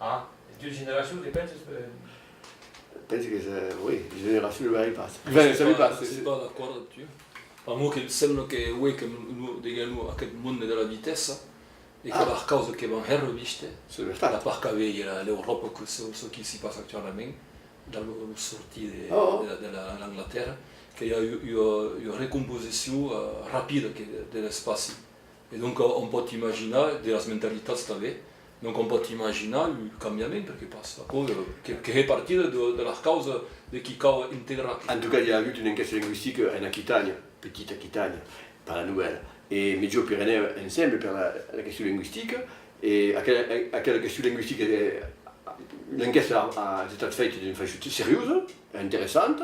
Ah, deux générations, tu penses? Je pense que c'est, oui, une génération ne verra pas. Je ne suis pas d'accord là-dessus. Par moi, il semble que nous devons aquest monde de la vitesse et que la cause que van reviste, la part qu'avait l'Europe, que ce qui s'y passe actuellement, dans la sortie de l'Angleterre, qu'il y a eu une recomposition rapide de l'espace. Et donc, on peut imaginer de la mentalité stable. Donc on peut imaginer le changement qui passe, qui est parti de la cause de qui cause intégral. En tout cas, il y a eu une enquête linguistique en Aquitaine, petite Aquitaine, par la nouvelle, et Midi-Pyrénées ensemble pour la question linguistique. Et à quelle question linguistique, l'enquête a été faite d'une façon sérieuse, intéressante.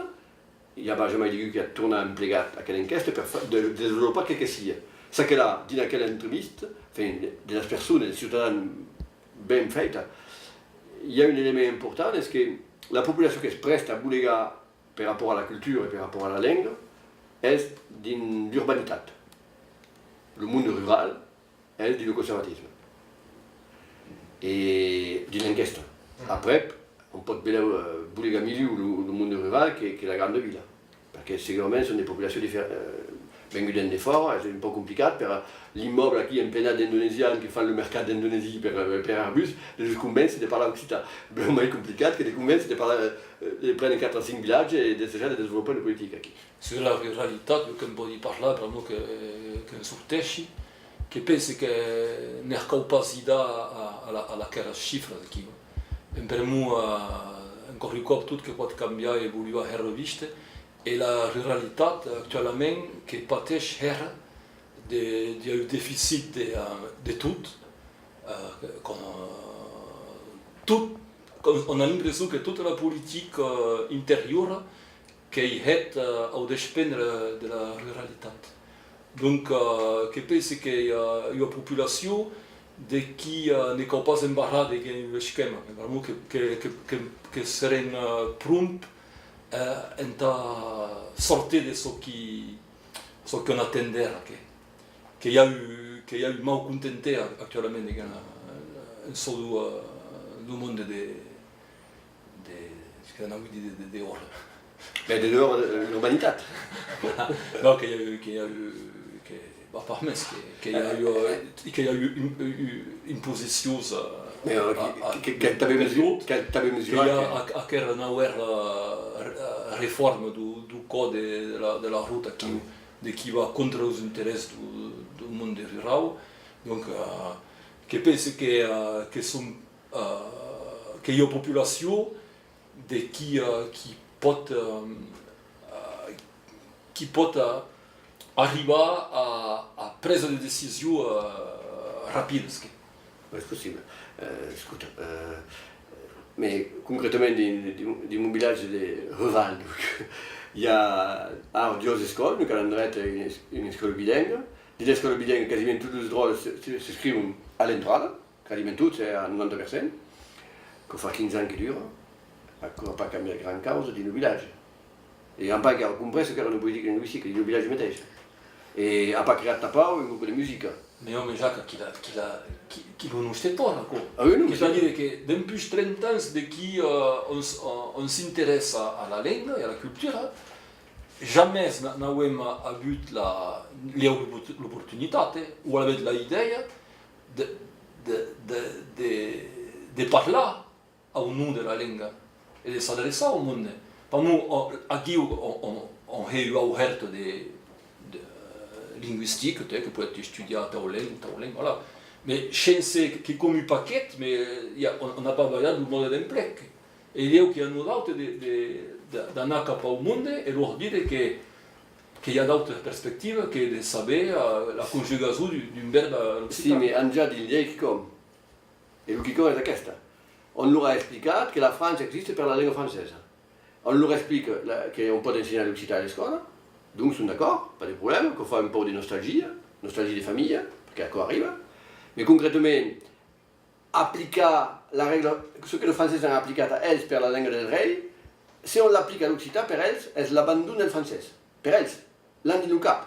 Il n'y a pas jamais dit qu'il a tourné un plégat à quelle enquête pour développer quelque chose. Ce qu'elle a dit dans quelle entreviste, de las personnes, des citoyens, bien faite, il y a un élément important, c'est que la population qui se prête à bouléga par rapport à la culture et par rapport à la langue est d'une urbanité. Le monde rural est du conservatisme et d'une enquête. Après, on peut bouléga milieu le monde rural qui est la grande ville, parce que ces ce sont des populations vengo da fora, è un po' complicat, per l'immobile qui in plena d'indonesiani che fanno il mercato d'Indonesia per Airbus, li convince di parlare occidentale. È mai complicato che li convince di prendere 4 o 5 villaggi e di cercare di sviluppare una politica qui. Sur la ruralità, io un po' di parlare per noi che sortesci, che penso che non è capacità alla cara cifra qui. Per noi, ancora une fois, tout che può cambiare e evoluire a riviste, e la ruralità attualmente che patesce di un deficit di tutto, on a l'impression que toute la politique intérieure qui est au dépendre de la ruralité. Donc, je pense que y a une population qui n'est pas embarrassée de le schéma, vraiment que serait prompt à sortir de ce qu'on attendait, qu'il y a eu mal contenté actuellement dans le monde de oro. Mais de l'urbanité. Non, qu'il y a eu une position Quelle t'avais mesuré a quelle réforme du code de la route qui va contre les intérêts du monde rural. Donc, je pense qu'il y a une population qui peut arriver à prendre des décisions rapides. C'est possible. Écoute, mais concrètement, des villages ruraux, il y a deux écoles, nous avons une école bilingue. Dans l'école bilingue, quasiment tous les droits s'inscrivent à l'entrée, quasiment tous, c'est à 90%. Ça fait 15 ans que dure, on n'a pas cambié la grande cause de nos villages. Et on n'a pas compris ce qu'era une politique linguistique de nos villages métis. Et on n'a pas créé de tapao un groupe de musique. Mais on Jacques qui nous fait tort. C'est-à-dire que depuis 30 ans, on s'intéresse à la langue et à la culture, jamais n'avons eu l'opportunité ou l'idée de parler au nom de la langue et de s'adresser au monde. Pour nous, ici, on a eu ouvert de linguistique, qui peut être étudiée à telle langue, voilà. Mais je sais que comme un paquet, mais on n'a pas besoin du mode d'emploi. Et il y a qui nous d'aller au monde et leur dire qu'il y a d'autres perspectives que de savoir la conjugaison d'un verbe. Si, mais on a déjà dit l'idée qui comme. Et le qui comme est cette. On leur a expliqué que la France existe pour la langue française. On leur explique qu'on peut enseigner l'occitan à l'école. Donc, ils sont d'accord, pas de problème, qu'on fait un peu de nostalgie des familles, parce qu'elle arrive. Mais concrètement, appliquer la règle, ce que les Français ont appliqué à elles pour la langue del rei, si on l'applique à l'occitan, pour elles l'abandonnent le français. Pour elles, l'un du cap.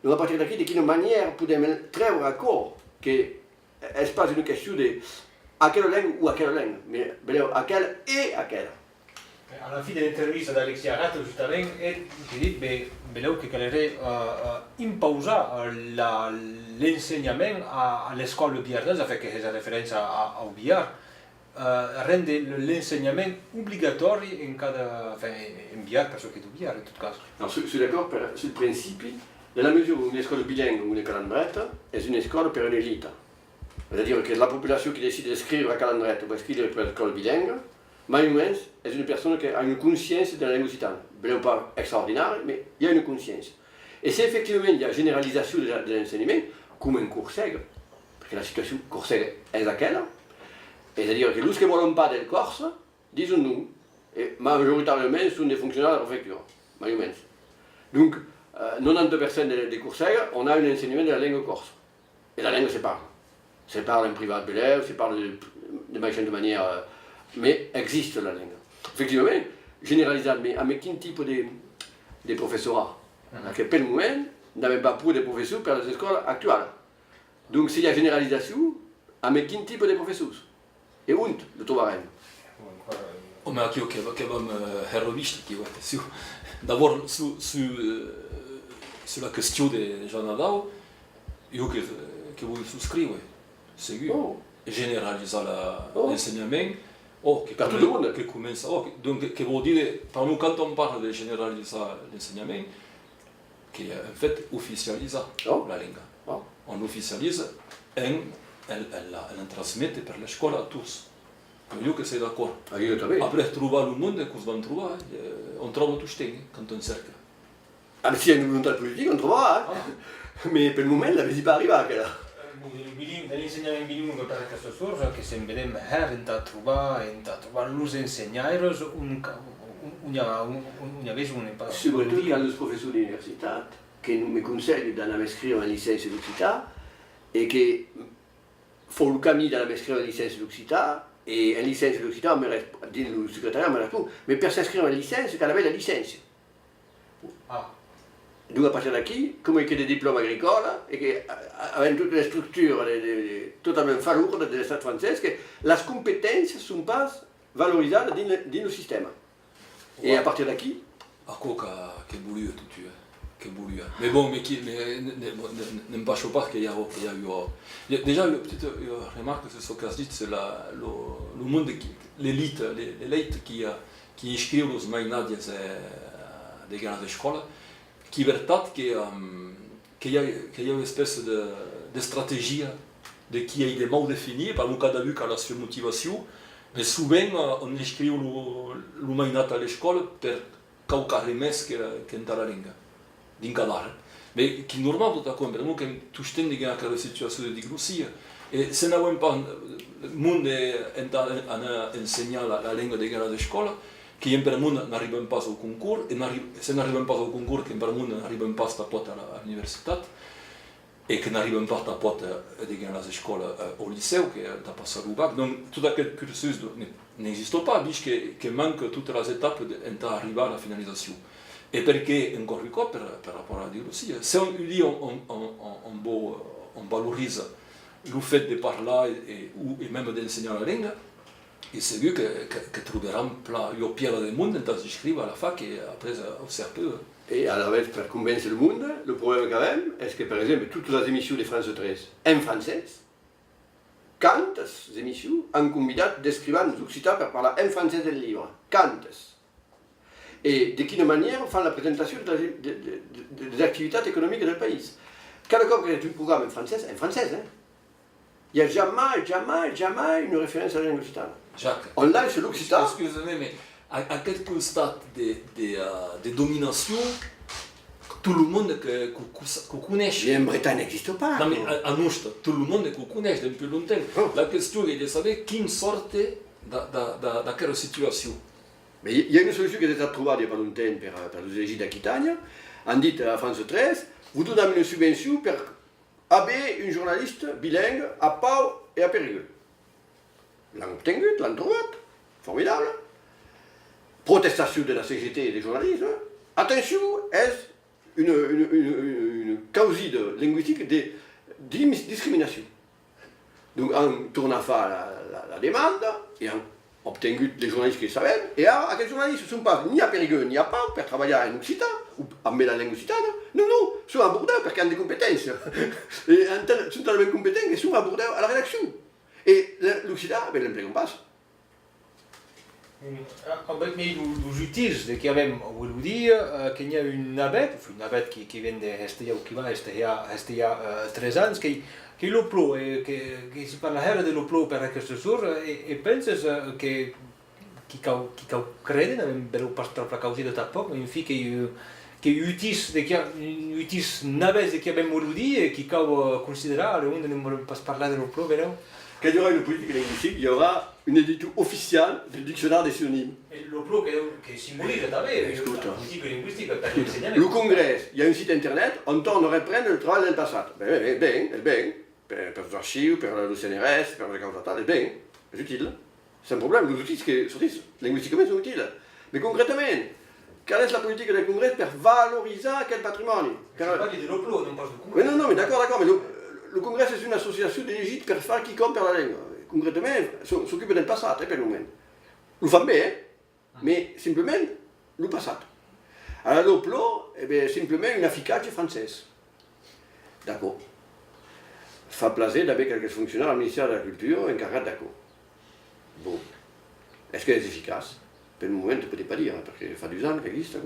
Donc, à partir d'aquí, de quelle manière pouvons-nous trouver un accord que c'est pas une question de à quelle langue ou à quelle langue, mais à quelle et à quelle. Alla fine dell'intervista da Alexia Ratto, giustamente, ti dico che calerai imposare l'insegnamento alle scuole biarnesi, perché questa référence au biar, rende l'insegnamento obbligatorio in biar, per ceux qui du biar, in tutto caso. Alors, je suis d'accord sur le principe, dans la mesure où une école bilingue ou une calandrette est une école pour une élite. C'est-à-dire que la population qui décide d'écrire à calandrette ou d'écrire pour l'école bilingue, Maïmens est une personne qui a une conscience de la langue occitane. Pas extraordinaire, mais il y a une conscience. Et si effectivement il y a une généralisation de l'enseignement, comme un Corsaigue, parce que la situation Corsaigue est laquelle, c'est-à-dire que ceux qui ne veulent pas de Corse, disons-nous, et majoritairement sont des fonctionnaires de la préfecture, Maïmens. Donc, 90% des Corsaigues, on a un enseignement de la langue corse. Et la langue se parle. Se parle en privat de l'élève, se parle de manière. Mais existe la langue. Effectivement, généralisable, mais avec quel type de professorat? À quel moment, on n'avait pas pour des professeurs pour les écoles actuelles. Donc, s'il y a généralisation, avec quel type de professeurs? Et où le trouverons? Ma che abbiamo riviste, d'abord sulla questione di Gianadao, io che voglio souscrivere, seguire, generalizzare l'insegnamento, che comincia, che vuol dire, per noi quando on parla di generalizzare l'insegnamento, che in fait ufficializza la lingua. On ufficializza e la trasmette per la scuola a tutti. Io che sei d'accordo. Après trovare il mondo che si va trovare, on trova tutti quando on cerca. Ah, s'il y a une volonté politique, on trouvera. Mais per il momento la vedi pas arrivare là. Nell'insegnamento bilingue per questo sorso, che se vedem da trovare gli insegnanti una visione. Soprattutto quand les professeurs d'università che mi consigliano di scrivere una licenza d'Occità e che fanno il cammino di scrivere una licenza d'Occità e una licenza d'Occità il segretariato mi risponde, ma per scrivere una licenza, che aveva la licenza. Donc à partir d'aquí, come che dei diplomi agricoli e che avevano tutte le strutture totalmente falourde dello Stato francese, che le competenze sono pas valorizzate nel sistema. E a partir d'aquí... A quoi che voulu tout tu che voulu. Mais bon, ne me passe pas qu'il y a eu... Déjà, une petite remarque sur ce que tu as dit, c'est le monde, l'élite qui inscrit les mainades des grandes écoles, qui veut qu'il y a une espèce de stratégie de qui est mal définie, par le cas de vue qu'à la sua motivation, mais souvent on inscrit le mainat à l'école pour qualquer remès qui est dans la langue, d'incadar. Mais qui normalement tout à coup, nous que tout le temps dans aquela situation de digression, et si nous n'avons pas le monde à enseigner la langue des grandes écoles, qui per monde n'arrivent pas au concours, et si n'arrivent pas au concours, qui per monde n'arrivent pas à l'université, et qui n'arrivent pas à des grandes écoles au lycée, qui est passé au bac. Donc tout ce cursus n'existe pas, puisqu'il manque toutes les étapes pour arriver à la finalisation. Et perché, encore une fois, par rapport à dire aussi, si on valorise le fait de parler et même d'enseigner la langue, et c'est vu que trouveront le pied du monde dans s'inscrire à la fac et après au CRPE. Et à la vez, pour convaincre le monde, le problème quand même, est que par exemple, toutes les émissions de France 13 en français, quantes émissions ont convidat d'écrivains d'Occità pour parler en français du livre? Quantes? Et de quelle manière font la présentation des activités économiques du pays? Cada cop que tu un programme en français, il n'y a jamais une référence à la langue occitane. Jacques, on l'a sur l'Occitan. Excusez-moi, mais à quel constat de domination tout le monde que connaît? Mais en Bretagne n'existe pas. Non, mais à nous, tout le monde que connaît depuis longtemps. La question est de savoir qui sort de quelle situation. Mais il y a une solution qui a été trouvée il n'y a pas longtemps par les élites d'Aquitagne. On dit à France 13, vous donnez une subvention pour aider un journaliste bilingue à Pau et à Périgueux. L'ont obtenu, l'ont trouvé, formidable. Protestation de la CGT et des journalistes. Attention, est une cause linguistique de discrimination. Donc on tourne à faire la demande et on obtenu des journalistes qui savaient, et à quels journalistes ne sont pas ni à Périgueux ni à Pau pour travailler en occitan, ou avec la langue occitane. Non, sont à Bordeaux parce qu'ils ont des compétences. Et sont tellement compétents qu'ils sont à Bordeaux à la rédaction. Et l'occitan, ben, l'impliquons pas. Mais nous utilisons qu'il y a même, on veut dire, qu'il y a une navette qui vient d'Estia ou qui va à Estia 13 ans, qui l'oplo et qui si parla de l'oplo per questo sur e penses che crede nel bello pastor la causa de tapoc in fi che utis naves che abbiamo voluto e che considerare onde non pas parlare de l'oplo vero? Quand il y aura une politique linguistique, il y aura une édition officielle du dictionnaire des synonymes. Et l'oplo che symbolise davvero la politique linguistique per l'insegnamento. Le congrès, il y a un site internet, on tourne reprendre le travail del passato. Ben, per les archives, per le CNRS, per le causes bien, c'est utile. C'est un problème, les outils qui sortent linguistiquement sont utiles. Mais concrètement, quelle est la politique du congrès pour valoriser quel patrimoine? Je parle de l'oplo, non pas du congrès. Non, mais d'accord, mais le congrès c'est une association d'élite pour faire qui compte la langue. Concrètement, s'occupe del passato per le moment. Lo fa bien, mais simplement le passato. Alors le plot, simplement une efficace française. D'accord. Fa plaisir d'haver quelques fonctionnaires au ministère de la Culture encarregats d'accord. Bon. Est-ce qu'elle est efficace? Per le moment, tu ne peux pas dire, parce que ça fait 2 ans qu'elle existe.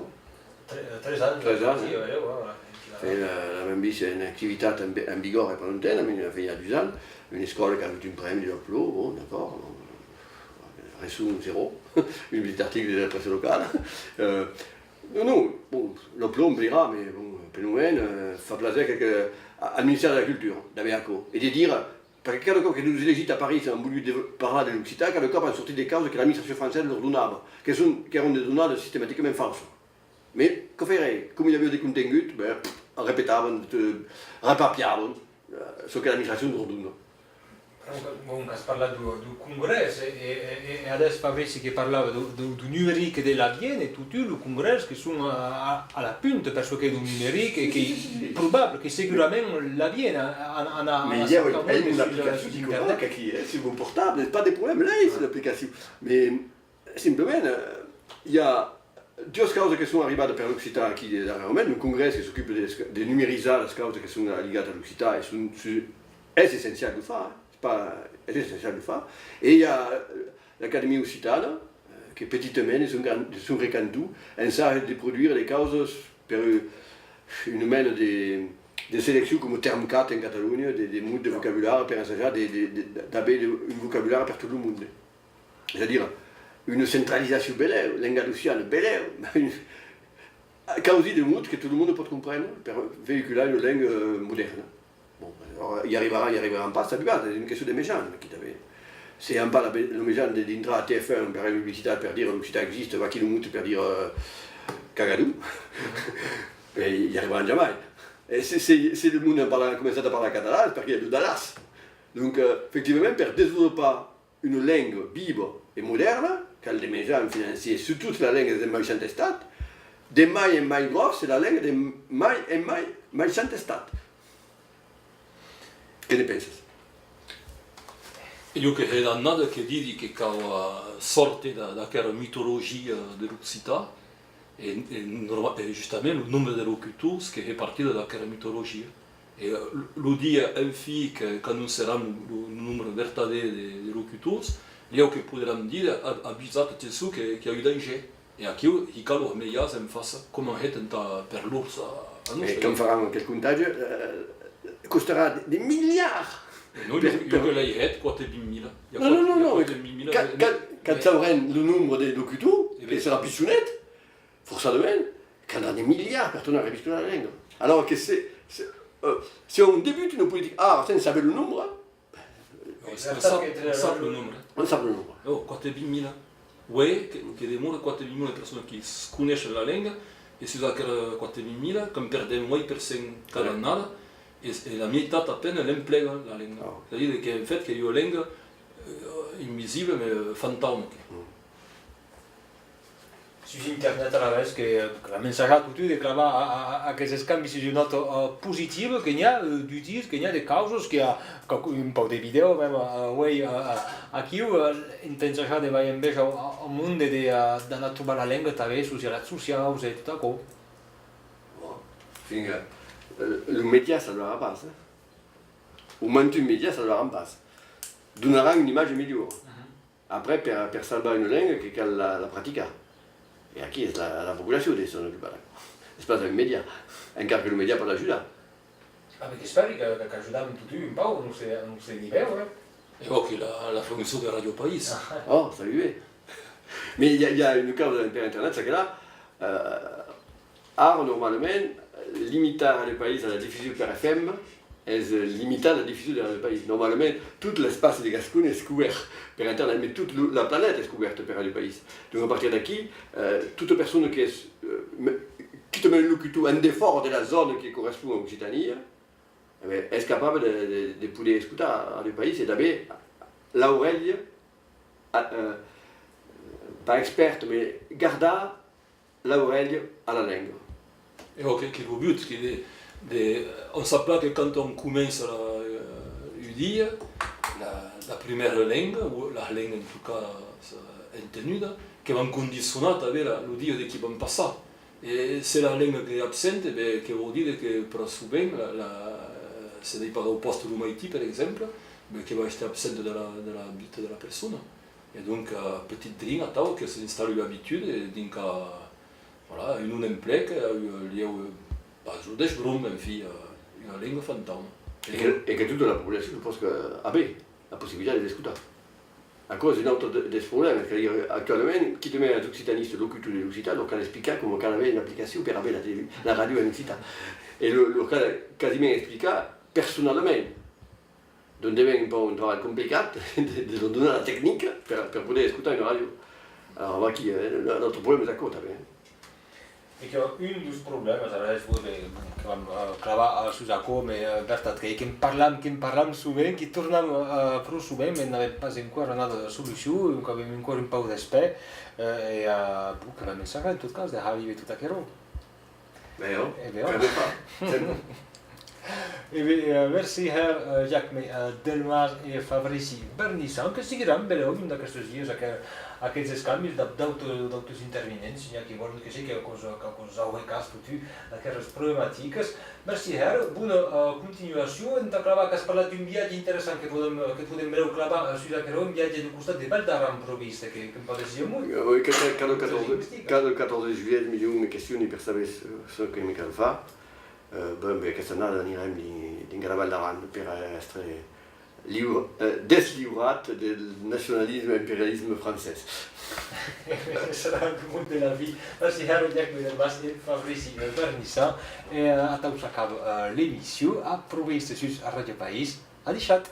13 ans. 13 ans, Sì, eh. ouais. La même vie, c'est une activité en vigueur et pas longtemps, mais il a fait il y a 2 ans. Une école qui a eu un prême de l'Oplo, bon, d'accord. Ressoum 0, une petite article de la presse locale. Non, bon, l'Oplo me plaira, mais bon, per le moment, fa plaisir al ministère de la Culture, d'Abeaco, et de dire, parce que cada cop que nous élegits à Paris han voulu parlar de l'Occità, cada cop han sortit des causes que l'administració francesa leur donava, que eren des donades sistemàticament falses. Mais que feien? Com hi havia de contingut, repetaven, repapiaven el que l'administració leur dona. Comunque has parlato del congresso e adesso Fabrizi che parlava del numerico della Viena e tutti i congressi che sono alla punta perché è un numerico e che è probabile che sicuramente la Viena ha Mais il y a une application qui communique qui est sur mon portable, pas de problème là, c'est l'application. Mais simplement, il y a 2 causes qui sont arrivées per l'Occità qui dernièrement, un congrès qui s'occupe de numériser les causes qui sont liées à l'Occità et c'est essentiel de faire. C'est essentiel de faire. Et il y a l'Académie Occitane, qui petitement, ils sont récandus, essaient de produire des causes pour une mène des sélections comme terme 4 en Catalogne, des mots de vocabulaire pour essayer d'avoir un vocabulaire pour tout le monde. C'est-à-dire une centralisation belle, l'andalusienne belle, cause de mots que tout le monde peut comprendre pour véhiculer une langue moderne. Bon, alors, il arriverà pas, ça c'est une question de méchants. C'est un pas le méchant d'entrer à TF1 per une publicité pour dire que l'Occità existe, va qui le monte pour dire cagadou. Mais il n'y arrivera jamais. Et si le monde a commencé à parler catalan, c'est parce qu'il y a de Dallas. Donc, effectivement, pour développer une langue vive et moderne, quand les méchants financiers, surtout la langue des merchants d'État, des mailles et mailles grosses, c'est la langue des mailles et mailles merchants d'État. Che ne pensi? Io che è nada che dire che sorte da quella mitologia dell'Occità e giustamente il nome dell'Occità che è partito da quella mitologia. E lo dia infine che non sarà il numero vero dell'Occità, io che potremmo dire avvisate su che è un danger. E qui i calo meglio se fa come è per l'orsa a noi. E come faranno quel contagio? Costerà des milliards. Noi io l'hai detto 4.000. Non. Quand ça aura le nombre de locuteurs, et sera pissounette, forcément, quand on a des milliards, personne n'a révisé la langue. Alors que si on débute une politique, on savait le nombre. On sait le nombre. On sait le nombre. Oh, 4.000. Oui, che dimora 4.000 persone che conoscono la lingua e si usa che 4.000, come perdiamo 1% cada annata. E la metà appena l'impiega la lingua. C'est-à-dire che in fait che io lingua invisibile ma fantasmica. Su internet adesso che la messaggio tutti che a che si scambi si noto positivo che ha d'utili che ha delle cause che un po' di video poi a chi intende che vai invece al mondo da trovare la lingua attraverso sia la sociale e tutto quello. Finger. Le média, ça le remplace. Ou même un média, ça le remplace. Donnera une image meilleure. Après, per salvare une langue, che la pratica. E qui è la popolazione che sono occupata. C'est pas un média. Encara che il média peut l'aider. Perché speri che aiutiamo tutti un po', non si livello. E anche la fonction de Radio País. Oh, salut. Mais il y a une cause per internet, c'est que là, normalement, limitar le pays à la diffusion par FM est limiter la diffusion dans le pays. Normalement, tout l'espace de Gascogne est couvert par Internet, mais toute la planète est couverte par le pays. Donc à partir d'ici, toute personne qui te met le couteau un effort de la zone qui correspond à l'Occitanie est capable de pouvoir écouter le pays et d'avoir l'oreille, pas experte, mais garder l'oreille à la langue. Et ok, che il but on sait pas que quand on commence à dire la première langue, ou la langue en tout cas intenue, che va condizionata a le dire di chi va passare. Et c'est la langue qui est absente, mais qui veut dire que pour souvent, c'est n'est pas au poste de l'humanité par exemple, mais qui va être absente de la vie de la personne. Et donc, petit drink à tao, qui s'installe une habitude, et donc, voilà, in un emplec, il y a des brumes, en fait, une langue fantôme. Et que toute la population, je pense avait la possibilité de l'écouter. À cause d'un autre des problèmes, c'est-à-dire actuellement, qui te met un occitaniste locuteur de l'occitan, donc on explique comment on avait une application pour avoir la radio en occitan. Et le cas quasiment expliqué personnellement. Donc devient un travail compliqué de donner la technique pour pouvoir écouter une radio. Alors voilà qui notre problème est à côté. Ik heb un dos problemes, ara que vam clavar a Susako, mais veritat que parlam sovint, que tornem prou sovint, mais n'avem pas encara nada de solució, que avem encara un pau d'esper, e que vam encerrar en tot cas, de arriver tot aquero. Vero? Vero. Sempre. E bé, merci Herr Jacme Delmas e Fabrici Bernissan, que seguiran beleu un d'aquests dies aquests canvis d'autors intervinents, n'hi ha qui volen que sí, que us heu cas totu d'aquestes problemàtiques. Merci Herr, bona continuació. Hem de clavar que has parlat d'un viatge interessant que podem veure clavar sur aquero, un viatge de costat de Valdaran provista, que em pareixia molt. Oui, cada 14 juillet mi una questione per sapere ce che mi cal fa. Questa annata anirem in Valdaran per essere deslivrat del nationalisme et impérialisme français. Sarà un món de la vie. Merci Herr Jacme Delmas e Fabrici Bernissan. E a tau s'acaba l'émission a provista sus a Radio País. A deixat!